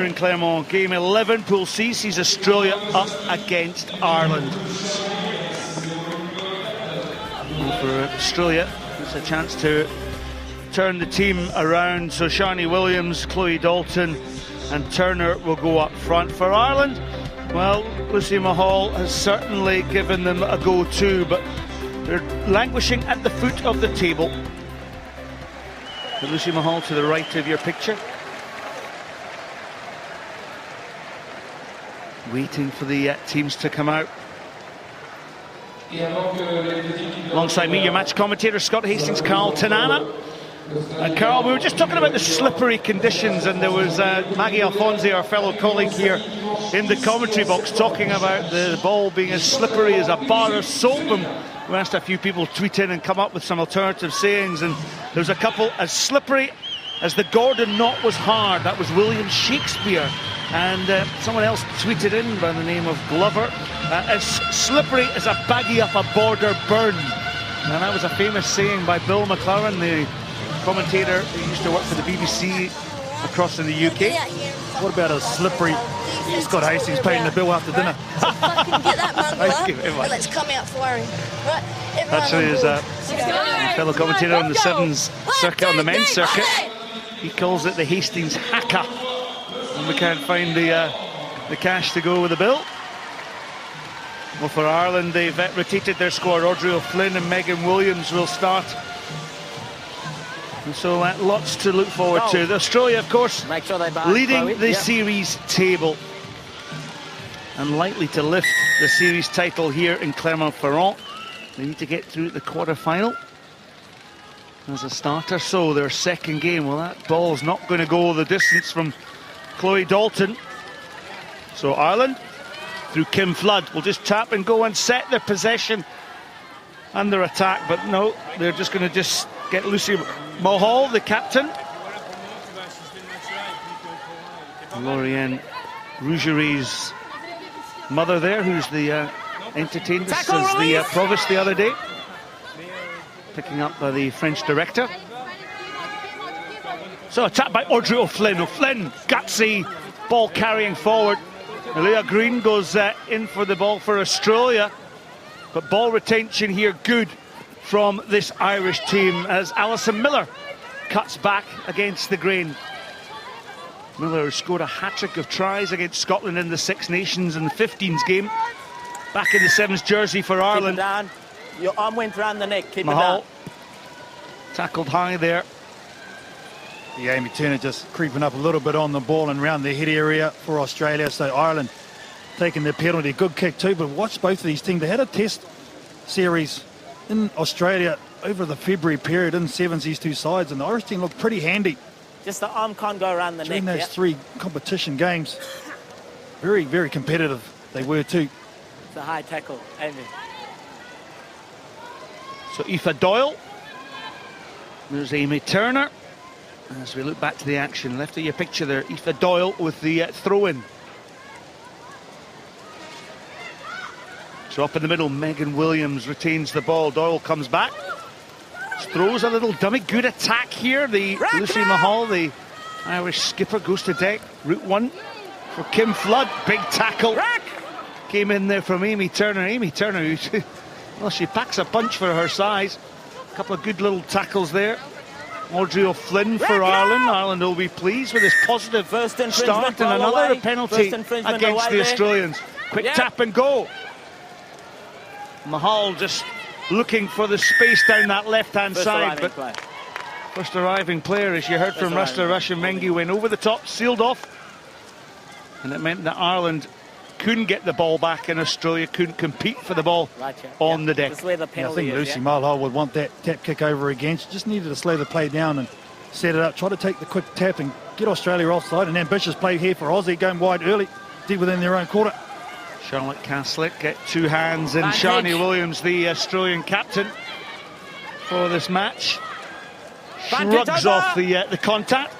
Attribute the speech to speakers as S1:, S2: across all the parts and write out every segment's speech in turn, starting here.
S1: in Clermont. Game 11, Pool C sees Australia up against Ireland. And for Australia, it's a chance to turn the team around. So Shani Williams, Chloe Dalton and Turner will go up front. For Ireland, well, Lucy Mahal has certainly given them a go too, but they're languishing at the foot of the table. Lucy Mahal to the right of your picture, waiting for the teams to come out. Alongside me, your match commentator, Scott Hastings, Carl Tanana. And Carl, we were just talking about the slippery conditions, and there was Maggie Alfonsi, our fellow colleague here, in the commentary box talking about the ball being as slippery as a bar of soap. And we asked a few people to tweet in and come up with some alternative sayings, and there was a couple. As slippery as the Gordon knot was hard, that was William Shakespeare. And someone else tweeted in by the name of Glover, as slippery as a baggy up a border burn. And that was a famous saying by Bill McLaren, the commentator who used to work for the BBC across in the UK.
S2: What about a slippery Scott Hastings paying the bill after dinner?
S3: So fucking get that mango up and let's come out firing. Right,
S1: actually, is a fellow commentator on the Sevens circuit, on the men's circuit. He calls it the Hastings Haka. And we can't find the cash to go with the bill. Well, for Ireland, they've rotated their squad. Audrey O'Flynn and Megan Williams will start. And so lots to look forward to. Australia, of course, leading the series table and likely to lift the series title here in Clermont-Ferrand. They need to get through the quarter-final as a starter. So their second game, well, that ball's not going to go the distance from Chloe Dalton. So Ireland, through Kim Flood, will just tap and go and set their possession and their attack. But no, they're just going to get Lucy Mahal, the captain. Lauriane Rougerie's mother there, who's the entertained us as the provost the other day, picking up by the French director. So attacked by Audrey O'Flynn. O'Flynn, gutsy, ball carrying forward. Leah Green goes in for the ball for Australia. But ball retention here good from this Irish team as Alison Miller cuts back against the grain. Miller scored a hat-trick of tries against Scotland in the Six Nations and the 15s game. Back in the Sevens jersey for Ireland.
S4: Keep it down. Your arm went round the neck. Keep
S1: Mahal
S4: it down.
S1: tackled high there.
S2: Yeah, Amy Turner just creeping up a little bit on the ball and around the head area for Australia. So Ireland taking their penalty. Good kick too, but watch both of these teams. They had a test series in Australia over the February period in sevens, these two sides, and the Irish team looked pretty handy.
S4: Just the arm can't go around the neck.
S2: In those three competition games, very, very competitive they were too.
S4: It's a high tackle, Amy.
S1: So Aoife Doyle. There's Amy Turner. As we look back to the action, left of your picture there, Aoife Doyle with the throw-in. So up in the middle, Megan Williams retains the ball. Doyle comes back, throws a little dummy. Good attack here. The Lucy Mahal, the Irish skipper, goes to deck. Route one for Kim Flood. Big tackle. Came in there from Amy Turner. Amy Turner, well, she packs a punch for her size. A couple of good little tackles there. Audrey O'Flynn for Ireland. Ireland will be pleased with this positive start, and another penalty against the Australians. Quick tap and go. Mahal just looking for the space down that left-hand side, but first arriving player, as you heard from Rusla Rashimengi, went over the top, sealed off, and it meant that Ireland couldn't get the ball back and Australia couldn't compete for the ball on the deck.
S4: Where the penalty
S2: I think Lucy Mahal would want that tap kick over again. She just needed to slow the play down and set it up, try to take the quick tap and get Australia offside. An ambitious play here for Aussie, going wide early, deep within their own quarter.
S1: Charlotte Caslick get two hands in. Shani Williams, the Australian captain for this match, shrugs off the contact.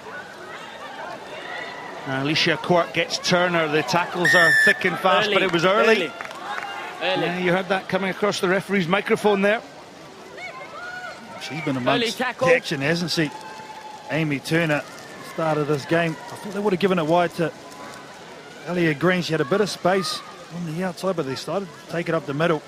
S1: Alicia Quirk gets Turner. The tackles are thick and fast, but it was early. Yeah, you heard that coming across the referee's microphone there.
S2: She's been amongst the action, hasn't she? Amy Turner started this game. I thought they would have given it wide to Elliot Green, she had a bit of space on the outside, but they started to take it up the middle.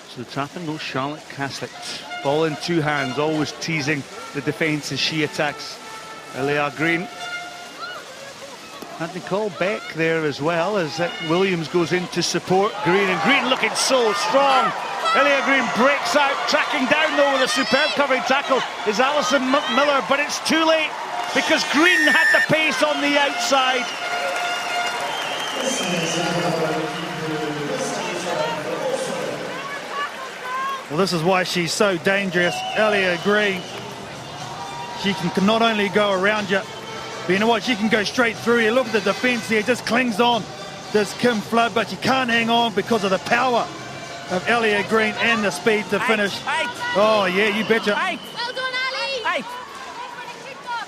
S1: So trapping no Charlotte Caslick. Ball in two hands, always teasing the defence as she attacks. Elliot Green. And Nicole Beck there as well as Williams goes in to support Green. And Green looking so strong. Elliot Green breaks out, tracking down though with a superb covering tackle is Alison Miller, but it's too late because Green had the pace on the outside.
S2: Well, this is why she's so dangerous. Elliot Green, she can not only go around you, but you know what, she can go straight through you. Look at the defence there, just clings on. There's Kim Flood, but she can't hang on because of the power of Elliot Green and the speed to finish. Oh, yeah, you betcha.
S3: Well done, Ali.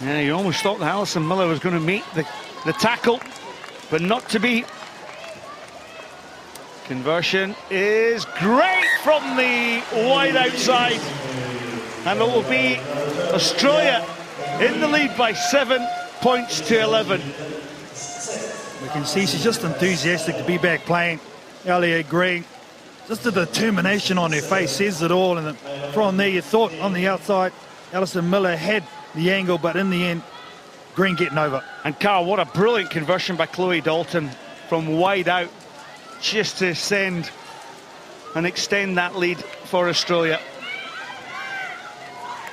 S1: Yeah, you almost thought that Alison Miller was going to meet the tackle, but not to be. Conversion is great from the wide outside. And it will be Australia in the lead by 7 points to 11.
S2: We can see she's just enthusiastic to be back playing. Elliot Green, just the determination on her face says it all. And then from there, you thought on the outside, Alison Miller had the angle, but in the end, Green getting over.
S1: And Carl, what a brilliant conversion by Chloe Dalton from wide out, just to send and extend that lead for Australia.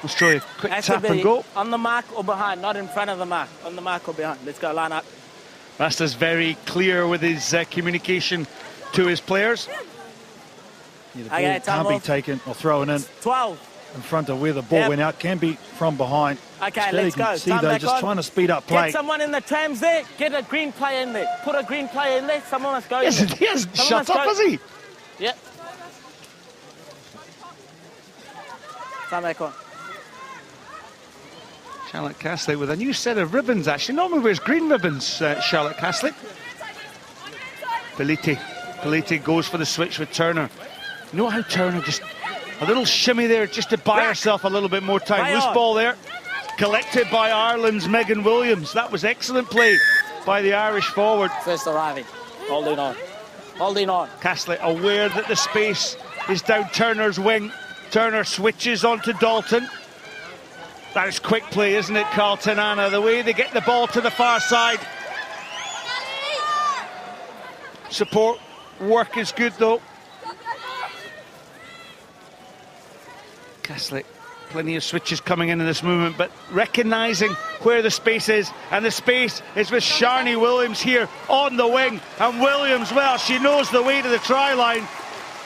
S1: Australia, quick tap and go.
S4: On the mark or behind, not in front of the mark. On the mark or behind. Let's go, line up.
S1: Rasta's very clear with his communication to his players.
S2: Yeah, the ball can't be taken or thrown in
S4: 12.
S2: In front of where the ball went out, can be from behind.
S4: Okay,
S2: Australia
S4: let's go.
S2: See
S4: Time
S2: though,
S4: back
S2: just
S4: on.
S2: trying to speed up play.
S4: Get someone in the trams there. Get a green player in there. Put a green player in there. Someone must go.
S1: Yes, he hasn't shut up, has he?
S4: Yep. Time back on.
S1: Charlotte Caslick with a new set of ribbons, actually. Normally wears green ribbons, Charlotte Caslick. Pelite goes for the switch with Turner. You know how Turner just... A little shimmy there just to buy herself a little bit more time. Loose ball there. Collected by Ireland's Megan Williams. That was excellent play by the Irish forward.
S4: First arriving. Holding on. Holding on.
S1: Caslick aware that the space is down Turner's wing. Turner switches onto Dalton. That is quick play, isn't it, Carl Tanana? The way they get the ball to the far side. Support work is good, though. Caslick, plenty of switches coming in this movement, but recognising where the space is, and the space is with Sharni Williams here on the wing. And Williams, well, she knows the way to the try line.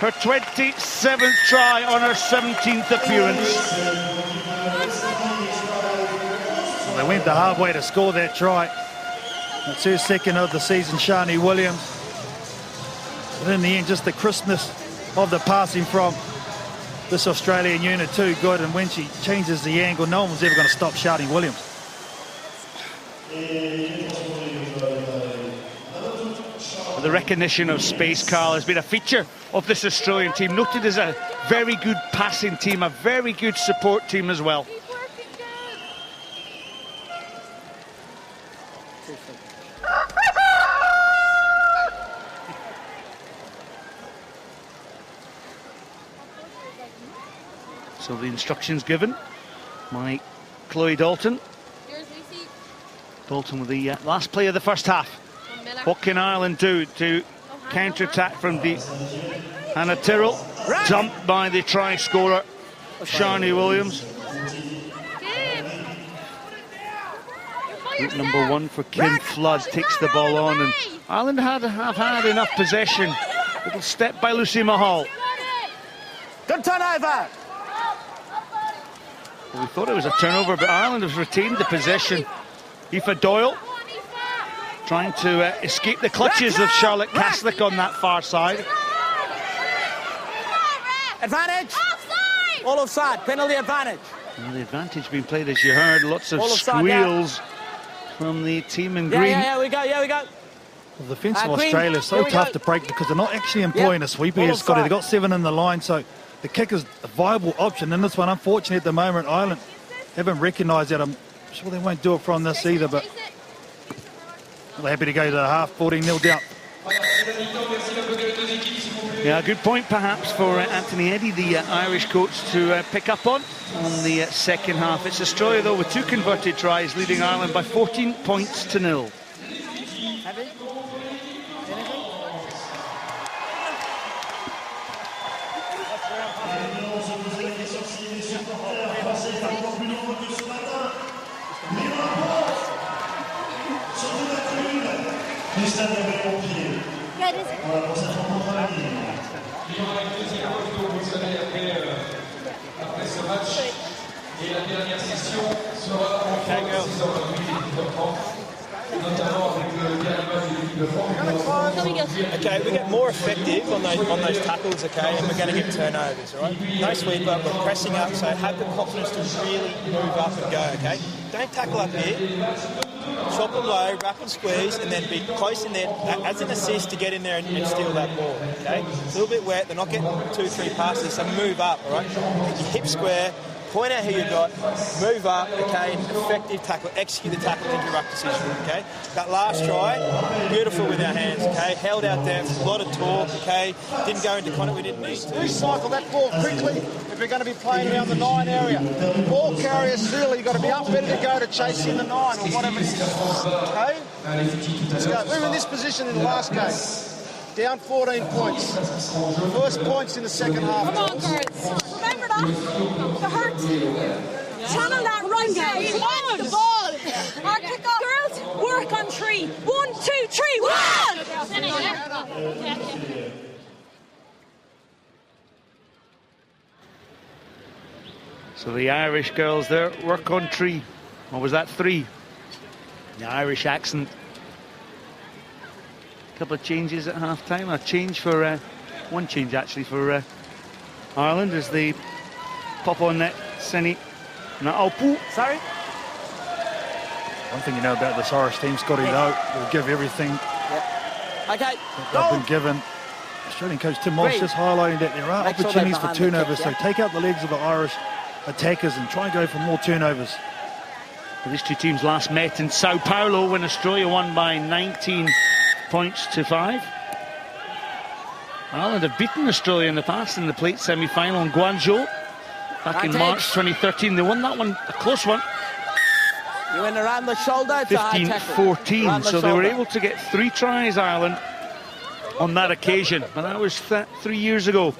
S1: Her 27th try on her 17th appearance.
S2: Well, they went the hard way to score that try. That's her second of the season, Sharni Williams. But in the end, just the crispness of the passing from this Australian unit too good, and when she changes the angle, no one's ever going to stop Sharni Williams.
S1: The recognition of space, Carl, has been a feature of this Australian team, noted as a very good passing team, a very good support team as well. So the instructions given by Chloe Dalton. Dalton with the last play of the first half. What can Ireland do to counter-attack from deep? Hannah Tyrrell, jumped by the try scorer, Sharni Williams. Group number 1 for Kim Flood takes the ball on, and Ireland have had enough possession. Little step by Lucy Mahal.
S4: Good turnover.
S1: Well, we thought it was a turnover, but Ireland has retained the possession. Aoife Doyle trying to escape the clutches of Charlotte Caslick on that far side.
S4: Advantage. All offside. Penalty advantage.
S1: Well, the advantage being played, as you heard. Lots of
S4: offside,
S1: squeals from the team in green.
S4: Yeah, we go.
S2: Well, the defence of
S4: Green.
S2: Australia is so
S4: Here we
S2: tough
S4: go.
S2: to break because they're not actually employing a sweeper here,
S4: All
S2: Scotty.
S4: offside.
S2: They've got 7 in the line, so the kick is a viable option in this one. Unfortunately, at the moment, Ireland haven't recognised that Sure they won't do it from this either, but they're happy to go to the half, 14-0 down.
S1: Yeah, good point perhaps for Anthony Eddy, the Irish coach, to pick up on the second half. It's Australia, though, with 2 converted tries, leading Ireland by 14 points to 0.
S5: Okay, we get more effective on those tackles, okay, and we're going to get turnovers, all right? No sweeper, we're pressing up, so have the confidence to really move up and go, okay? Don't tackle up here. Chop them low, wrap and squeeze, and then be close in there as an assist to get in there and steal that ball, okay? It's a little bit wet, they're not getting 2-3 passes, so move up, all right? Get your hip square, point out who you've got, move up, okay, and effective tackle, execute the tackle into ruck decision, okay? That last try, beautiful with our hands, okay? Held out depth, a lot of torque, okay? Didn't go into contact, we didn't need to.
S6: Recycle that ball quickly if we're going to be playing around the 9 area. Ball carriers, really, you've got to be up ready to go to chase in the 9 or whatever it is, okay? Let's go. We were in this position in the last game. Down 14 points. First points in the second half.
S3: Come on, girls. Remember that? The hurt. Channel that right now. The ball. Our kick off. Girls, work on 3. 1, 2, 3, 1!
S1: So the Irish girls there work on 3. Or was that 3? The Irish accent. Couple of changes at half-time. A change for one change actually for Ireland as they pop on net Seni Na'aupu.
S4: Sorry?
S2: One thing you know about this Irish team, Scotty, though, will give everything
S4: Okay,
S2: they've been given. Australian coach Tim Walsh just highlighting that there are
S4: Make sure
S2: opportunities
S4: they're
S2: for
S4: behind the
S2: turnovers,
S4: kick, yeah?
S2: so take out the legs of the Irish attackers and try and go for more turnovers.
S1: Well, these two teams last met in Sao Paulo when Australia won by 19 points to 5. Ireland have beaten Australia in the past in the plate semi-final in Guangzhou back in March 2013. They won that one, a close one,
S4: You went around the shoulder.
S1: 15-14. So they were able to get 3 tries, Ireland, on that occasion. But that was 3 years ago.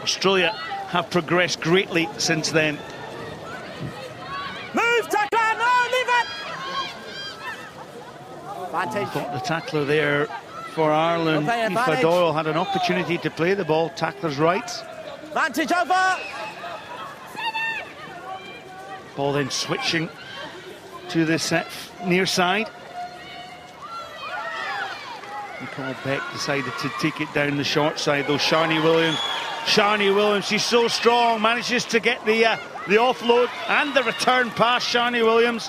S1: Australia have progressed greatly since then.
S4: Move, tackler! No, leave it! Advantage.
S1: Got the tackler there for Ireland.
S4: Okay,
S1: Aoife
S4: advantage.
S1: Doyle had an opportunity to play the ball. Tackler's right.
S4: Advantage over!
S1: Ball then switching to the near side. Nicole Beck decided to take it down the short side, though. Sharni Williams, she's so strong, manages to get the offload and the return pass. Sharni Williams.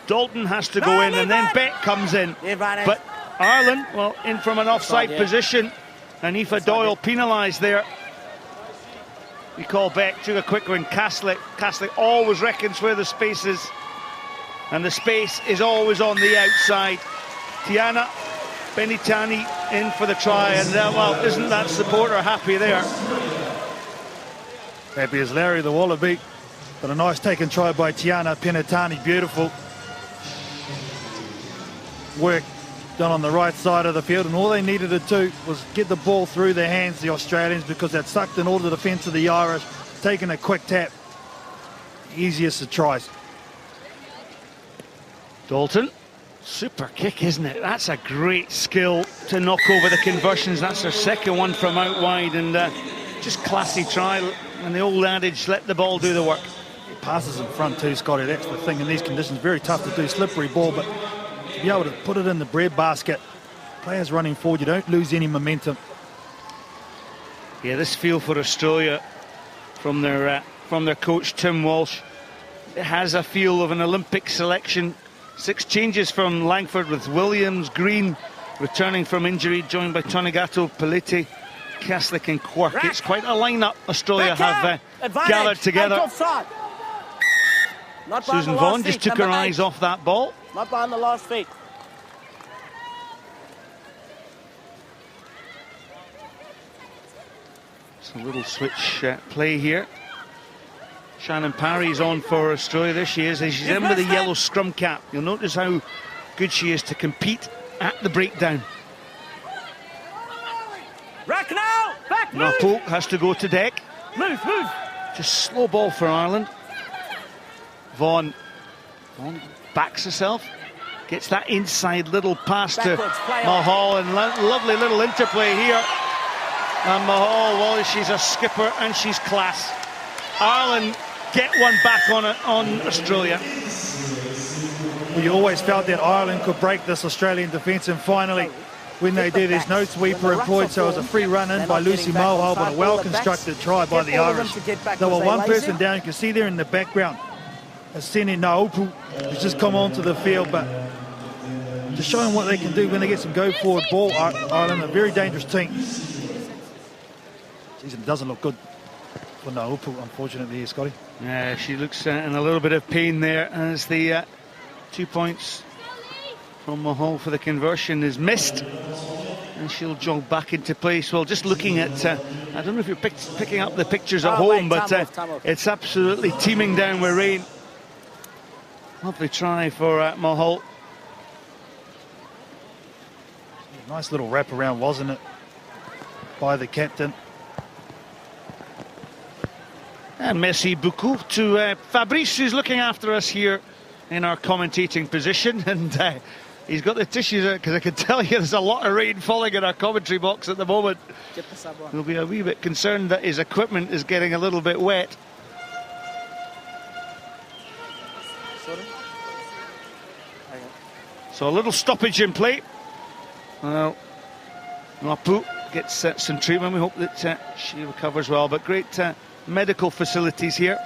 S1: Dalton has to go in, and then Beck comes in. But Ireland, well, in from an offside position, and Aoife Doyle penalised there. Nicole Beck took a quick one. Caslick always reckons where the space is, and the space is always on the outside. Tiana Benitani in for the try, and well, isn't that supporter happy there?
S2: Happy as Larry the Wallaby, but a nice taken try by Tiana Benitani, beautiful work done on the right side of the field, and all they needed to do was get the ball through their hands, the Australians, because that sucked in all the defence of the Irish, taking a quick tap. Easiest of tries.
S1: Dalton, super kick, isn't it? That's a great skill to knock over the conversions. That's their second one from out wide, and just classy try. And the old adage, let the ball do the work.
S2: It passes in front too, Scotty. That's the thing in these conditions. Very tough to do, slippery ball, but to be able to put it in the bread basket, players running forward, you don't lose any momentum.
S1: Yeah, this feel for Australia from their coach Tim Walsh. It has a feel of an Olympic selection. 6 changes from Langford, with Williams, Green returning from injury, joined by Tonigato, Pelete, Caslick and Quirk. It's quite a lineup Australia have gathered together.
S4: Not behind
S1: Susan
S4: the
S1: Vaughan
S4: last
S1: just
S4: feet,
S1: took her
S4: number
S1: eyes
S4: 8.
S1: off that ball.
S4: Not behind the last feet.
S1: It's a little switch play here. Shannon Parry's on for Australia. There she is. She's in with the yellow scrum cap. You'll notice how good she is to compete at the breakdown.
S4: Rack now! Back, move!
S1: Napo has to go to deck.
S4: Move, move!
S1: Just slow ball for Ireland. Vaughan backs herself. Gets that inside little pass to Mahal, and lovely little interplay here. And Mahal, well, she's a skipper and she's class. Ireland get one back on Australia.
S2: We always felt that Ireland could break this Australian defence, and finally, when they did, there's no sweeper employed, so it was a free run in by Lucy Mohal, but a well-constructed try by the Irish. There were one person down, you can see there in the background, Aseni Naupu, who's just come onto the field, but to show them what they can do when they get some go-forward ball, Ireland, a very dangerous team. Season doesn't look good for Naupu, unfortunately, here, Scotty.
S1: Yeah, she looks in a little bit of pain there as the 2 points from Mahal for the conversion is missed, and she'll jog back into place. Well, just looking at, I don't know if you're picking up the pictures at home, but it's absolutely teeming down with rain. Lovely try for Mahal.
S2: Nice little wrap around, wasn't it, by the captain.
S1: And merci beaucoup to Fabrice, who's looking after us here in our commentating position, and he's got the tissues out because I can tell you there's a lot of rain falling in our commentary box at the moment. He'll be a wee bit concerned that his equipment is getting a little bit wet. So a little stoppage in play. Well, Napu gets some treatment. We hope that she recovers well, but great medical facilities here.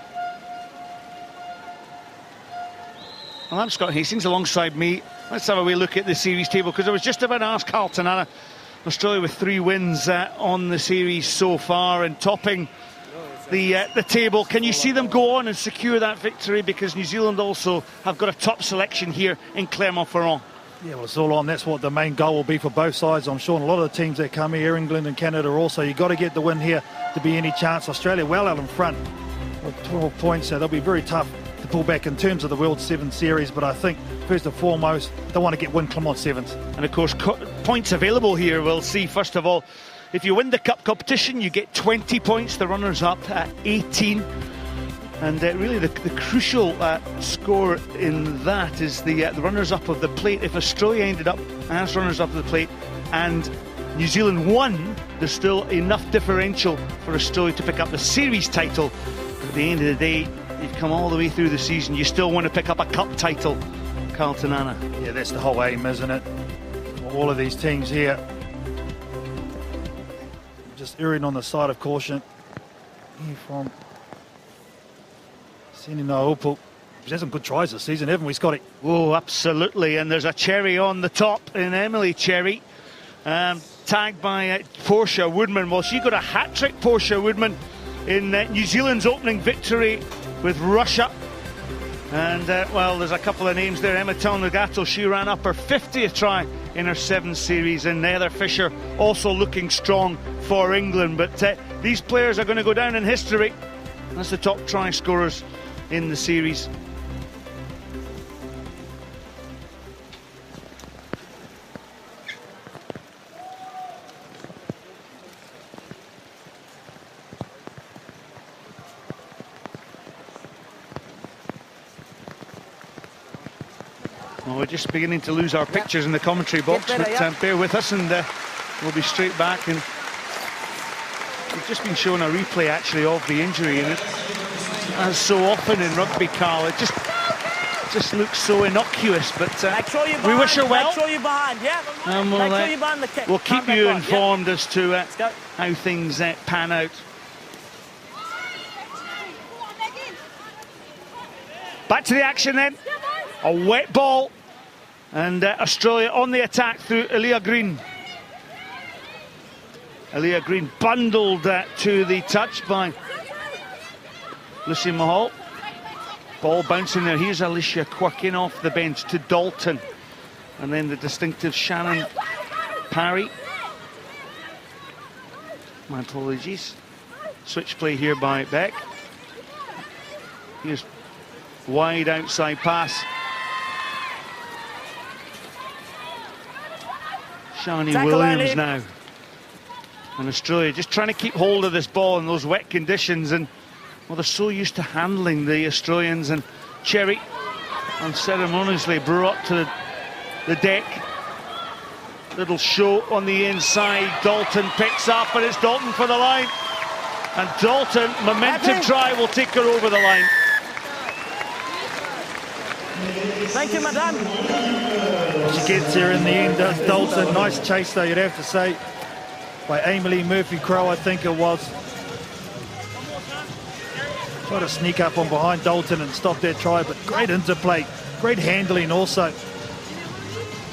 S1: Well, I'm Scott Hastings alongside me. Let's have a wee look at the series table, because I was just about to ask Carl Tanana. Australia with 3 wins on the series so far and topping the table. Can you see them go on and secure that victory? Because New Zealand also have got a top selection here in Clermont-Ferrand.
S2: Yeah, well, it's all on. That's what the main goal will be for both sides, I'm sure. And a lot of the teams that come here, England and Canada also, you've got to get the win here to be any chance. Australia well out in front with 12 points, so they'll be very tough to pull back in terms of the World 7 Series. But I think, first and foremost, they want to win Clermont Sevens.
S1: And of course, points available here. We'll see, first of all, if you win the cup competition, you get 20 points. The runners-up at 18. And really the crucial score in that is the runners-up of the plate. If Australia ended up as runners-up of the plate and New Zealand won, there's still enough differential for Australia to pick up the series title. But at the end of the day, you've come all the way through the season, you still want to pick up a cup title. Carl Tanana.
S2: Yeah, that's the whole aim, isn't it? All of these teams here just erring on the side of caution. Here from Naopu. We've had some good tries this season, haven't we, Scotty?
S1: Oh, absolutely. And there's a cherry on the top in Emily Cherry, tagged by Portia Woodman. Well, she got a hat-trick, Portia Woodman, in New Zealand's opening victory with Russia. And, well, there's a couple of names there. Emma Talnagato, she ran up her 50th try in her 7th series. And Heather Fisher also looking strong for England. But these players are going to go down in history as the top try scorers in the series. Well, we're just beginning to lose our pictures in the commentary box, but bear with us, and we'll be straight back. And we've just been shown a replay actually of the injury, and as so often in rugby, Carl, it just looks so innocuous, but we wish her well.
S4: Make sure you're behind, yeah.
S1: And
S4: Make sure you're behind the kick.
S1: We'll keep you informed as to how things pan out. Back to the action then. A wet ball, and Australia on the attack through Elia Green. Elia Green bundled to the touch by Lucy Mahal. Ball bouncing there. Here's Alicia Quirk in off the bench to Dalton. And then the distinctive Shannon Parry. My apologies. Switch play here by Beck. Here's wide outside pass. Shani Williams now. And Australia just trying to keep hold of this ball in those wet conditions. And, well, they're so used to handling the Australians. And Cherry unceremoniously brought to the deck. Little show on the inside. Dalton picks up, and it's Dalton for the line. And Dalton, momentum try, will take her over the line.
S4: Thank you, madame.
S2: She gets there in the end, does Dalton. Nice chase, though, you'd have to say, by Emily Murphy-Crowe, I think it was. Try to sneak up on behind Dalton and stop that try, but great interplay, great handling also.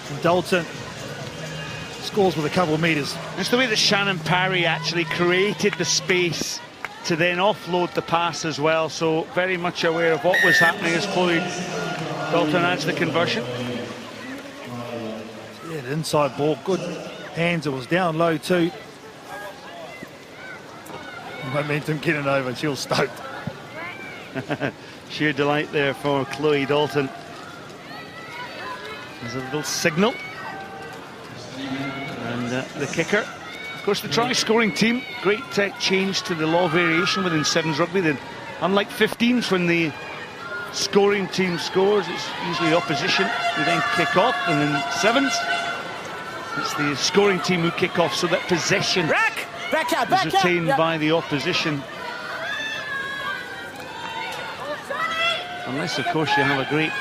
S2: And Dalton scores with a couple of metres.
S1: It's the way that Shannon Parry actually created the space to then offload the pass as well, so very much aware of what was happening as Chloe Dalton adds the conversion.
S2: Yeah, the inside ball, good hands, it was down low too. Momentum getting over, she was stoked.
S1: Sheer delight there for Chloe Dalton. There's a little signal. And the kicker. Of course, the try-scoring team, great change to the law variation within sevens rugby. Then, unlike 15s, when the scoring team scores, it's usually the opposition who then kick off. And in sevens, it's the scoring team who kick off, so that possession is retained by the opposition. Unless, of course, you have a great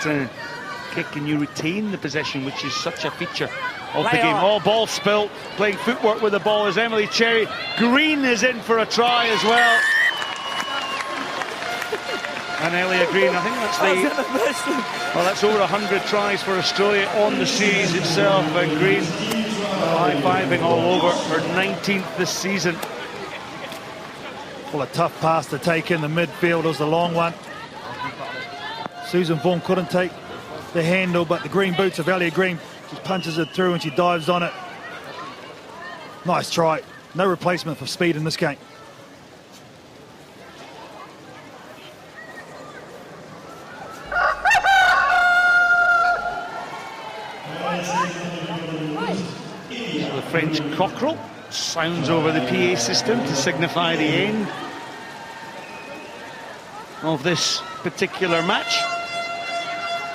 S1: kick and you retain the possession, which is such a feature of the game. Oh, ball spilt, playing footwork with the ball as Emily Cherry Green is in for a try as well. And Elia Green, I think that's well, that's over 100 tries for Australia on the series itself, and Green high-fiving all over, her 19th this season.
S2: Well, a tough pass to take in the midfield, was a long one. Susan Vaughan couldn't take the handle, but the green boots of Elia Green, she punches it through and she dives on it. Nice try. No replacement for speed in this game.
S1: So the French cockerel sounds over the PA system to signify the end of this particular match.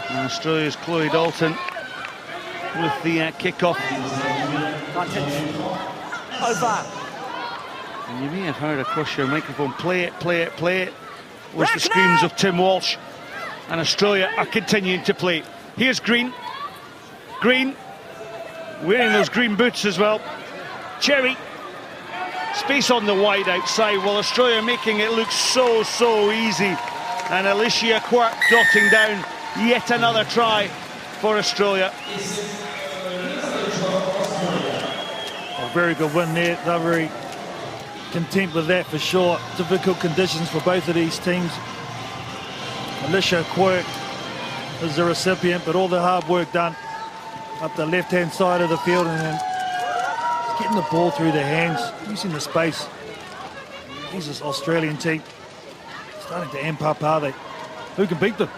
S1: And Australia's Chloe Dalton with the kick-off.
S4: Over.
S1: And you may have heard across your microphone, play it, play it, play it, was the screams of Tim Walsh. And Australia are continuing to play. Here's Green. Green, wearing those green boots as well. Cherry, space on the wide outside. Well, Australia making it look so easy. And Alicia Quirk dotting down yet another try for Australia.
S2: A very good win there. They're very content with that for sure. Difficult conditions for both of these teams. Alicia Quirk is the recipient, but all the hard work done up the left-hand side of the field, and then getting the ball through their hands, using the space. Here's this Australian team starting to amp up, are they? Who can beat them?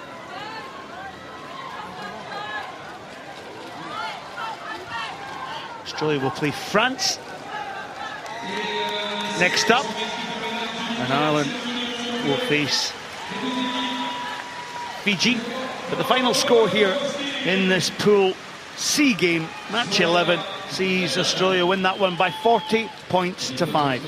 S1: Australia will play France next up, and Ireland will face Fiji. But the final score here in this Pool C game, match 11, sees Australia win that one by 40 points to 5.